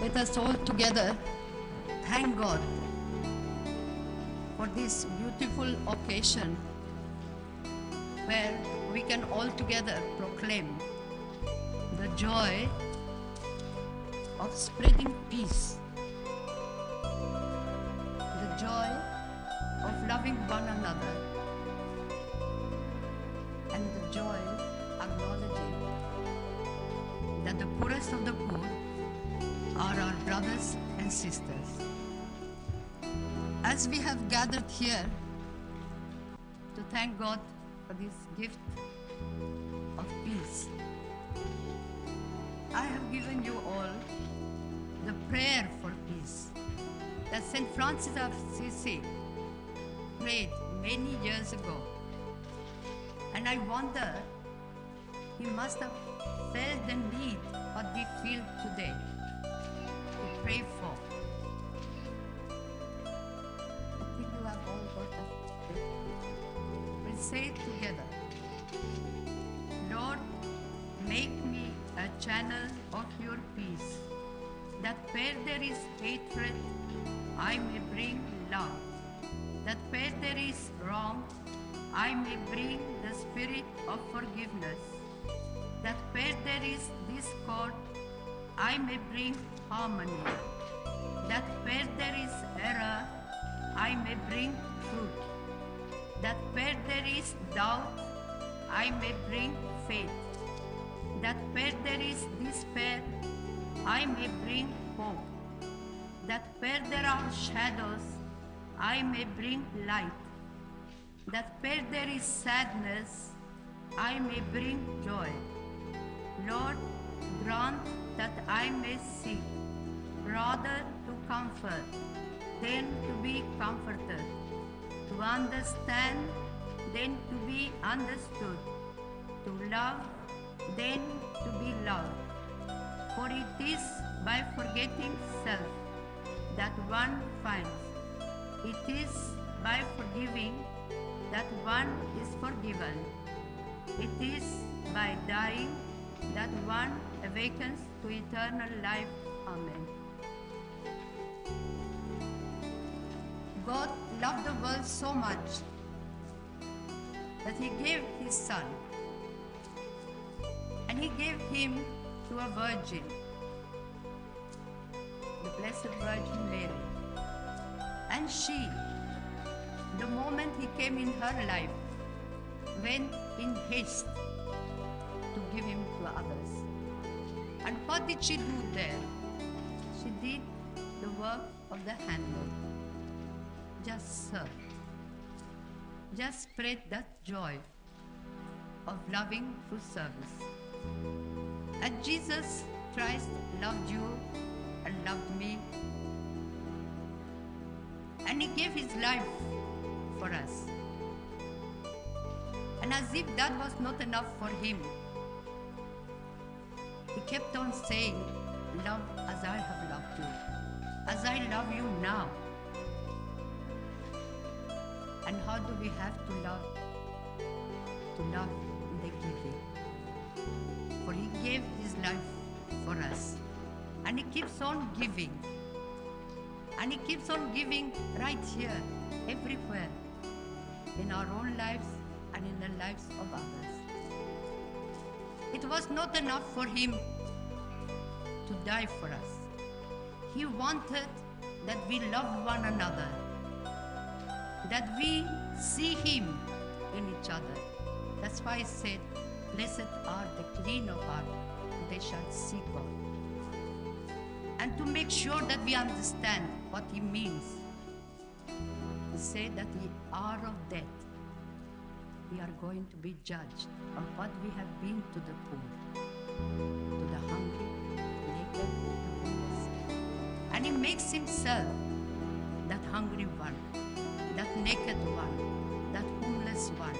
Let us all together thank God for this beautiful occasion where we can all together proclaim the joy of spreading peace, the joy of loving one another, and the joy acknowledging that the poorest of the poor are our brothers and sisters. As we have gathered here to thank God for this gift of peace, I have given you all the prayer for peace that St. Francis of Assisi prayed many years ago. And I wonder, he must have felt the need what we feel today to pray for. I think you have all got that. We'll say it together. Lord, make me a channel of your peace, that where there is hatred, I may bring love, that where there is wrong, I may bring the spirit of forgiveness, that where there is discord, I may bring harmony, that where there is error, I may bring truth, that where there is doubt, I may bring faith, that where there is despair, I may bring hope, that where there are shadows, I may bring light, that where there is sadness, I may bring joy. Lord, grant that I may seek rather to comfort than to be comforted, to understand than to be understood, to love than to be loved. For it is by forgetting self that one finds. It is by forgiving that one is forgiven. It is by dying that one awakens to eternal life. Amen. God loved the world so much that He gave His Son, and He gave Him to a virgin, the Blessed Virgin Mary. And she, the moment He came in her life, went in haste to give Him to others. And what did she do there? She did the work of the handmaid. Just serve. Just spread that joy of loving through service. And Jesus Christ loved you and loved me. And He gave His life for us. And as if that was not enough for Him, He kept on saying, love as I have loved you, as I love you now. And how do we have to love? To love in the giving. For He gave His life for us. And He keeps on giving. And He keeps on giving right here, everywhere, in our own lives and in the lives of others. It was not enough for Him to die for us. He wanted that we love one another, that we see Him in each other. That's why He said, blessed are the clean of heart, they shall see God. And to make sure that we understand what He means, He said that the hour of death we are going to be judged on what we have been to the poor, to the hungry, naked, the homeless. And he makes himself that hungry one, that naked one, that homeless one.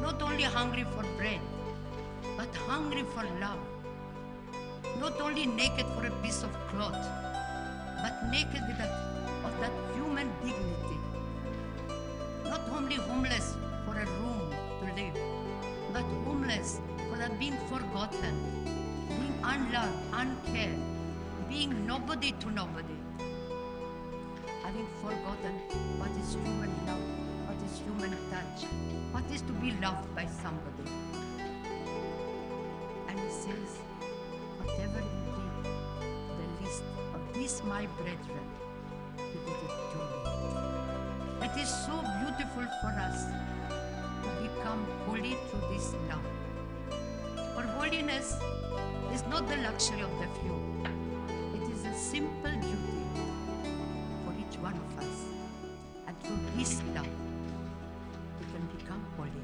Not only hungry for bread, but hungry for love. Not only naked for a piece of cloth, but naked of that human dignity. Not only homeless for a room to live, but homeless for that being forgotten, being unloved, uncared, being nobody to nobody. Having forgotten what is human love, what is human touch, what is to be loved by somebody. And he says, whatever you did, the least of these my brethren, you did it to me. It is so beautiful for us to become holy through this love. For holiness is not the luxury of the few. It is a simple duty for each one of us. And through this love, we can become holy.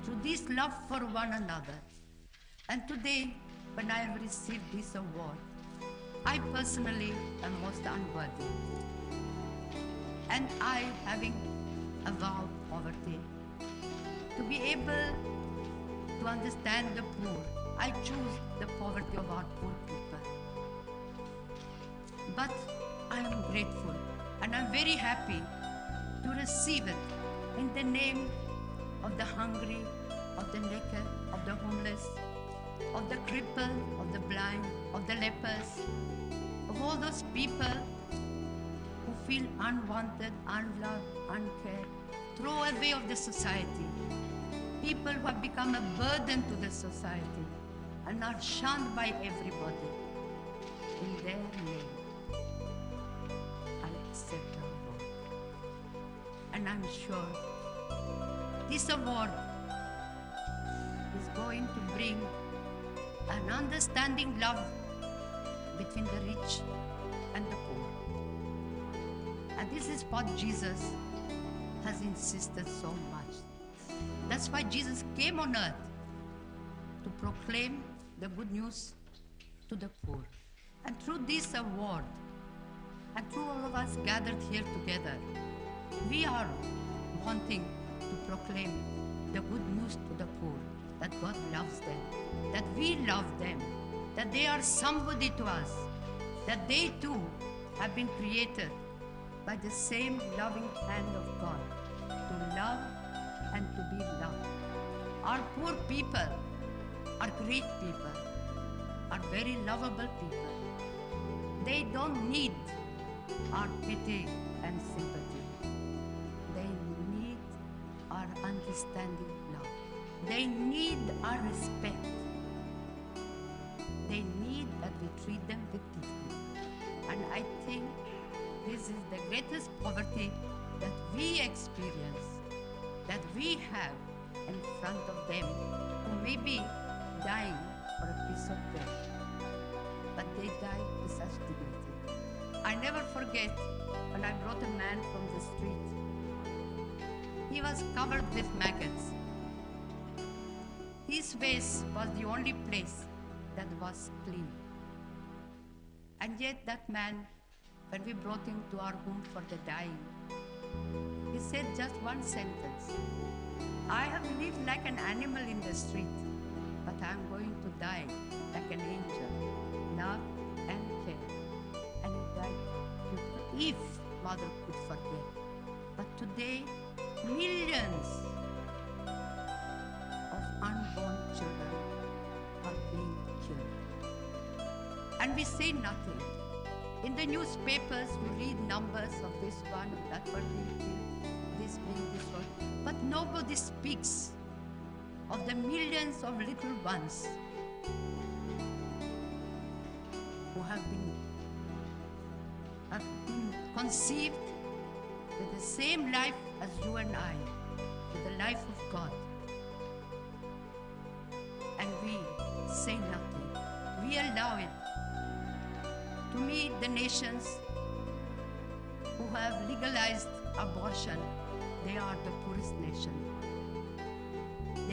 Through this love for one another. And today, when I have received this award, I personally am most unworthy. And I, having avowed poverty, to be able to understand the poor, I choose the poverty of our poor people. But I am grateful and I'm very happy to receive it in the name of the hungry, of the naked, of the homeless, of the crippled, of the blind, of the lepers, of all those people who feel unwanted, unloved, uncared, throwaway of the society. People who have become a burden to the society and are shunned by everybody. In their name, I accept the award. And I'm sure this award is going to bring an understanding love between the rich and the poor. And this is what Jesus has insisted so much. That's why Jesus came on earth, to proclaim the good news to the poor. And through this award, and through all of us gathered here together, we are wanting to proclaim the good news to the poor, that God loves them, that we love them, that they are somebody to us, that they too have been created by the same loving hand of God, to love and to be loved. Our poor people are great people, are very lovable people. They don't need our pity and sympathy. They need our understanding love. They need our respect. They need that we treat them with dignity. And I think this is the greatest poverty that we experience, that we have in front of them who may be dying for a piece of bread, but they die with such dignity. I never forget when I brought a man from the street. He was covered with maggots. His face was the only place that was clean. And yet that man, when we brought him to our home for the dying, he said just one sentence: I have lived like an animal in the street, but I am going to die like an angel, love and care. And he died beautifully, if mother could forget. But today, millions of unborn children are being killed. And we say nothing. In the newspapers, we read numbers of this one, that one being killed, this being this one. But nobody speaks of the millions of little ones who have been conceived with the same life as you and I, with the life of God. And we say nothing. We allow it. To me, the nations who have legalized abortion, they are the poorest nation.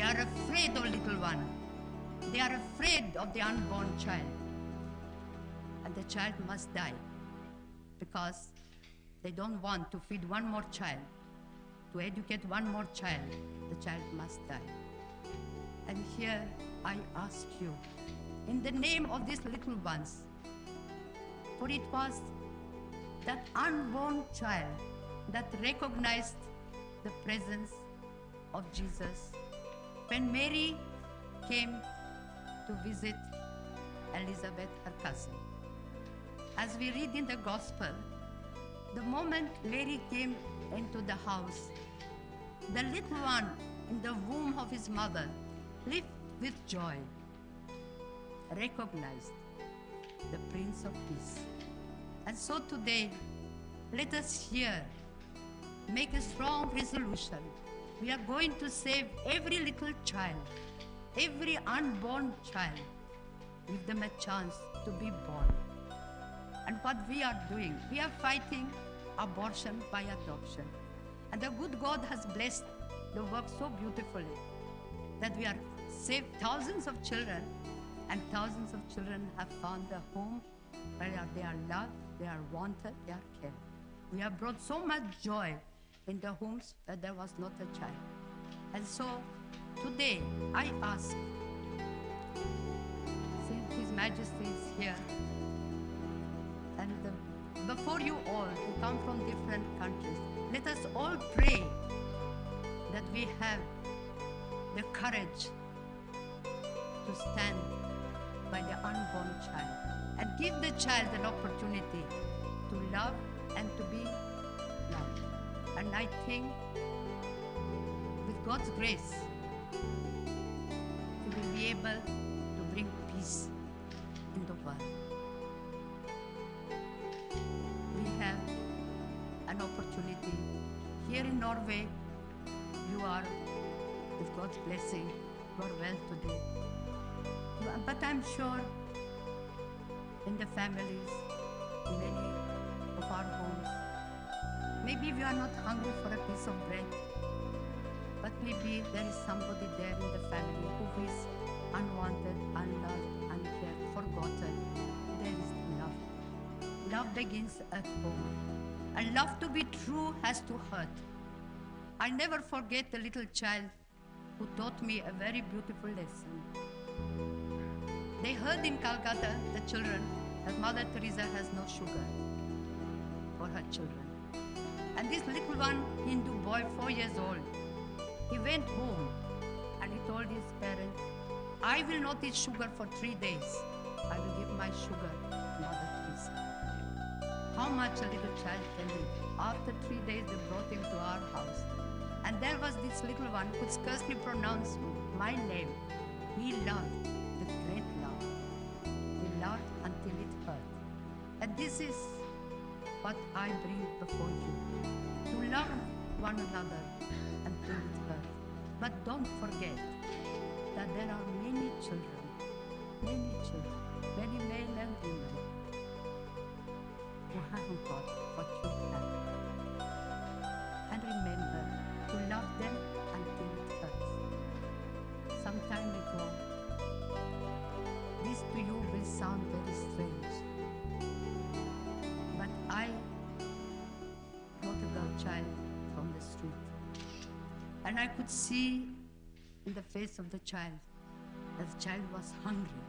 are afraid of little one. They are afraid of the unborn child. And the child must die because they don't want to feed one more child, to educate one more child. The child must die. And here I ask you, in the name of these little ones, for it was that unborn child that recognized the presence of Jesus when Mary came to visit Elizabeth, her cousin. As we read in the gospel, the moment Mary came into the house, the little one in the womb of his mother leaped with joy, recognized the Prince of Peace. And so today, let us here make a strong resolution. We are going to save every little child, every unborn child, give them a chance to be born. And what we are doing, we are fighting abortion by adoption. And the good God has blessed the work so beautifully that we are saved thousands of children, and thousands of children have found a home where they are loved, they are wanted, they are cared. We have brought so much joy in the homes where there was not a child. And so today I ask, since His Majesty is here, and before you all who come from different countries, let us all pray that we have the courage to stand by the unborn child and give the child an opportunity to love and to be loved. And I think with God's grace, we will be able to bring peace in the world. We have an opportunity here in Norway. You are, with God's blessing, you are well to do. But I'm sure in the families, in many of our homes, maybe we are not hungry for a piece of bread, but maybe there is somebody there in the family who is unwanted, unloved, uncared, forgotten. There is love. Love begins at home. And love to be true has to hurt. I never forget the little child who taught me a very beautiful lesson. They heard in Calcutta, the children, that Mother Theresa has no sugar for her children. And this little one, Hindu boy, 4 years old, he went home and he told his parents, I will not eat sugar for 3 days. I will give my sugar to Mother Theresa. How much a little child can eat? After 3 days, they brought him to our house. And there was this little one who could scarcely pronounce my name. He loved with great love. He loved until it hurt. And this is what I bring before you. To love one another until it hurt. But don't forget that there are many children, many men and women who haven't got what you have. And remember to love them until it hurts. Some time ago, this to you will sound very strange, but I brought a girl child from the street, and I could see in the face of the child that the child was hungry.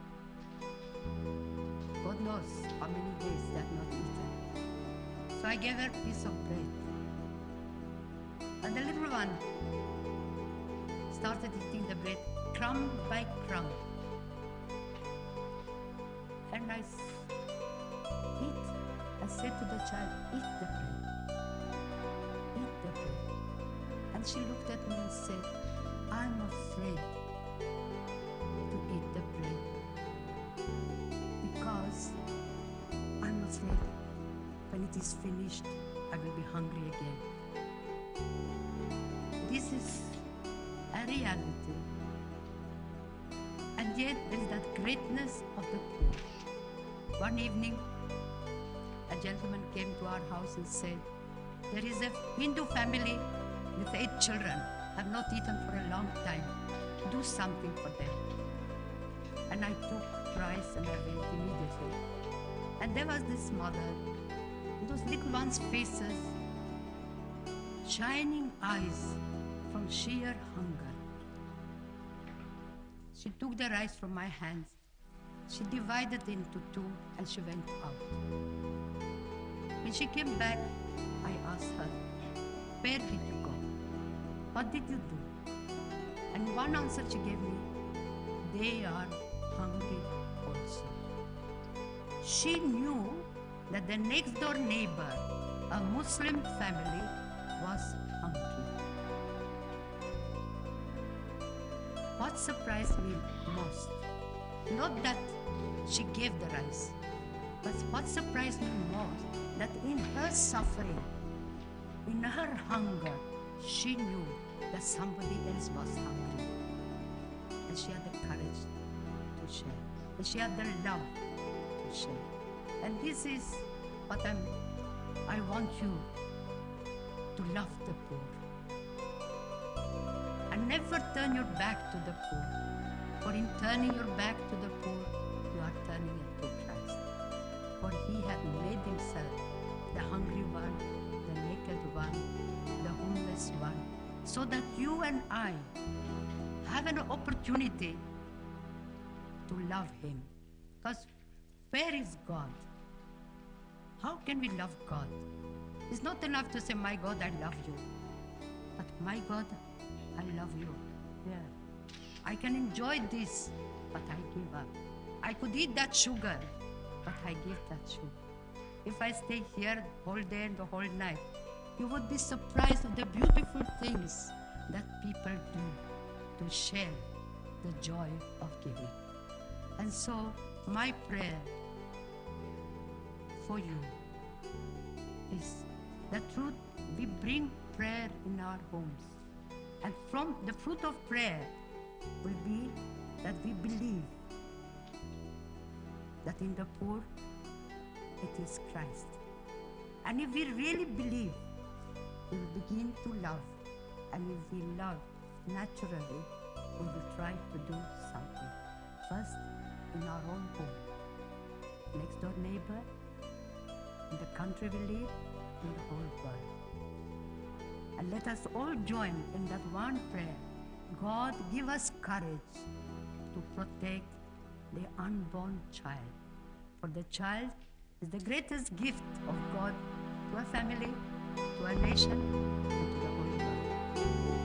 God knows how many days they had not eaten. So I gave her a piece of bread. And the little one started eating the bread crumb by crumb. And I said to the child, eat the bread. Eat the bread. And she looked at me and said, I'm afraid to eat the bread because I'm afraid when it is finished, I will be hungry again. This is a reality. And yet there is that greatness of the poor. One evening, a gentleman came to our house and said, there is a Hindu family with 8 children, have not eaten for a long time. Do do something for them. And I took rice and I went immediately. And there was this mother, those little ones' faces, shining eyes from sheer hunger. She took the rice from my hands. She divided it into two and she went out. When she came back, I asked her, where did you go? What did you do? And one answer she gave me, they are hungry also. She knew that the next door neighbor, a Muslim family, was hungry. What surprised me most, not that she gave the rice, but what surprised me most, that in her suffering, in her hunger, she knew that somebody else was hungry. And she had the courage to share. And she had the love to share. And this is what I want you to love the poor. And never turn your back to the poor. For in turning your back to the poor, you are turning it to Christ. For he hath made himself the hungry one, the naked one, the homeless one, so that you and I have an opportunity to love him. Because where is God? How can we love God? It's not enough to say, my God, I love you. But my God, I love you. Yeah. I can enjoy this, but I give up. I could eat that sugar, but I give that sugar. If I stay here the whole day and the whole night, you would be surprised of the beautiful things that people do to share the joy of giving. And so my prayer for you is that we bring prayer in our homes. And from the fruit of prayer will be that we believe that in the poor it is Christ. And if we really believe, we will begin to love. And if we love naturally, we will try to do something. First, in our own home, next door neighbor, in the country we live, in the whole world. And let us all join in that one prayer. God, give us courage to protect the unborn child. For the child is the greatest gift of God to a family, to a nation, and to the whole world.